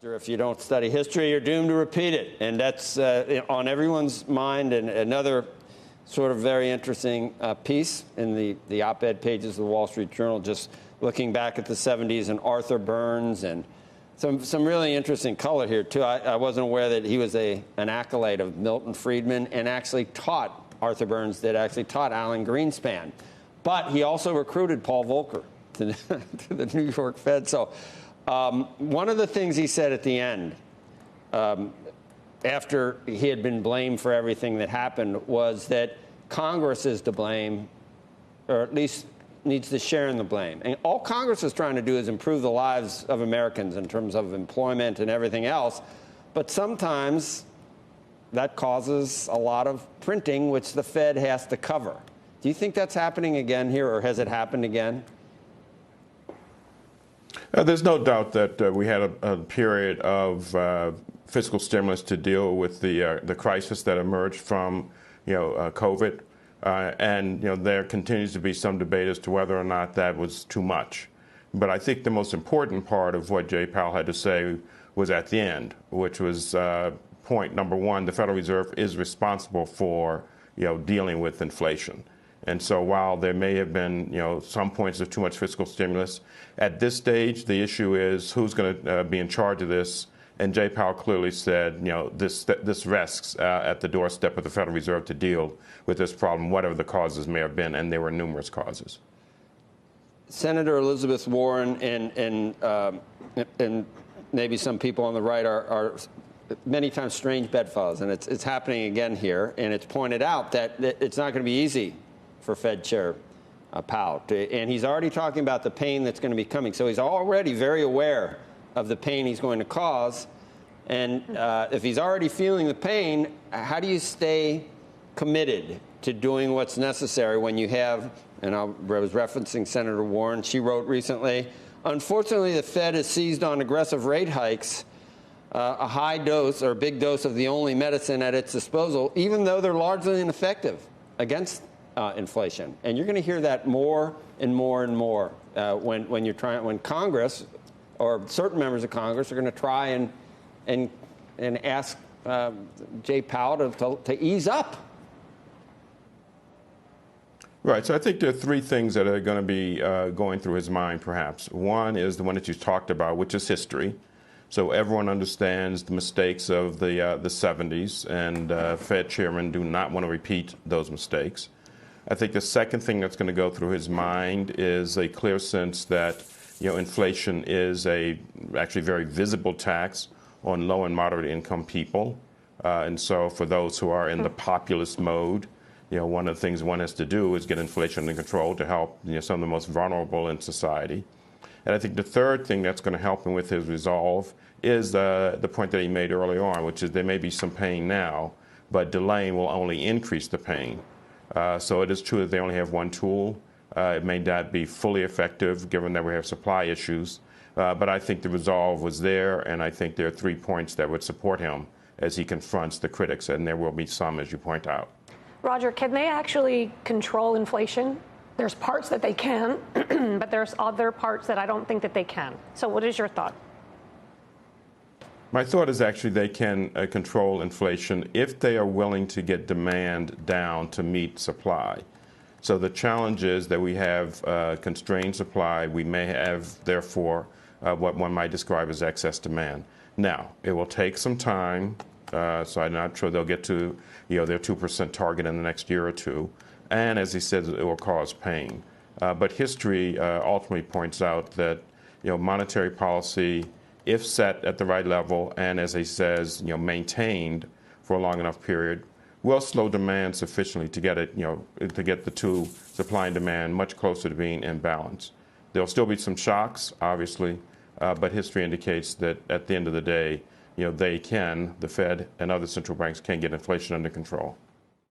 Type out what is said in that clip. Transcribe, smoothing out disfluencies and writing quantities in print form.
If you don't study history, you're doomed to repeat it. And that's on everyone's mind. And another sort of very interesting piece in the op-ed pages of the Wall Street Journal, just looking back at the 70s and Arthur Burns, and some really interesting color here, too. I wasn't aware that he was an acolyte of Milton Friedman and actually taught, Arthur Burns did, actually taught Alan Greenspan. But he also recruited Paul Volcker to the New York Fed. So one of the things he said at the end, after he had been blamed for everything that happened, was that Congress is to blame, or at least needs to share in the blame. And all Congress is trying to do is improve the lives of Americans in terms of employment and everything else. But sometimes that causes a lot of printing, which the Fed has to cover. Do you think that's happening again here, or has it happened again? There's no doubt that we had a period of fiscal stimulus to deal with the crisis that emerged from, COVID, and there continues to be some debate as to whether or not that was too much. But I think the most important part of what Jay Powell had to say was at the end, which was point number one: the Federal Reserve is responsible for dealing with inflation. And so while there may have been, some points of too much fiscal stimulus, at this stage, the issue is who's going to be in charge of this. And Jay Powell clearly said, this rests at the doorstep of the Federal Reserve to deal with this problem, whatever the causes may have been, and there were numerous causes. Senator Elizabeth Warren and maybe some people on the right are many times strange bedfellows, and it's happening again here. And it's pointed out that it's not going to be easy for Fed Chair Powell. And he's already talking about the pain that's going to be coming. So he's already very aware of the pain he's going to cause. And if he's already feeling the pain, how do you stay committed to doing what's necessary when you have, and I was referencing Senator Warren, she wrote recently, unfortunately, the Fed has seized on aggressive rate hikes, a high dose or a big dose of the only medicine at its disposal, even though they're largely ineffective against inflation. And you're going to hear that more and more and more when Congress or certain members of Congress are going to try and ask Jay Powell to ease up. Right. So I think there are three things that are going to be going through his mind, perhaps. One is the one that you talked about, which is history. So everyone understands the mistakes of the 70s, and Fed chairmen do not want to repeat those mistakes. I think the second thing that's going to go through his mind is a clear sense that inflation is actually very visible tax on low and moderate income people. And so for those who are in the populist mode, one of the things one has to do is get inflation under control to help some of the most vulnerable in society. And I think the third thing that's going to help him with his resolve is the point that he made early on, which is there may be some pain now, but delaying will only increase the pain. So it is true that they only have one tool. It may not be fully effective given that we have supply issues. But I think the resolve was there, and I think there are 3 points that would support him as he confronts the critics, and there will be some, as you point out. Roger, can they actually control inflation? There's parts that they can, but there's other parts that I don't think that they can. So what is your thought? My thought is actually they can control inflation if they are willing to get demand down to meet supply. So the challenge is that we have constrained supply. We may have, therefore, what one might describe as excess demand. Now, it will take some time, so I'm not sure they'll get to their 2% target in the next year or two. And as he says, it will cause pain. But history ultimately points out that monetary policy, if set at the right level and, as he says, maintained for a long enough period, will slow demand sufficiently to get it, to get the two, supply and demand, much closer to being in balance. There'll still be some shocks, obviously, but history indicates that at the end of the day, the Fed and other central banks can get inflation under control.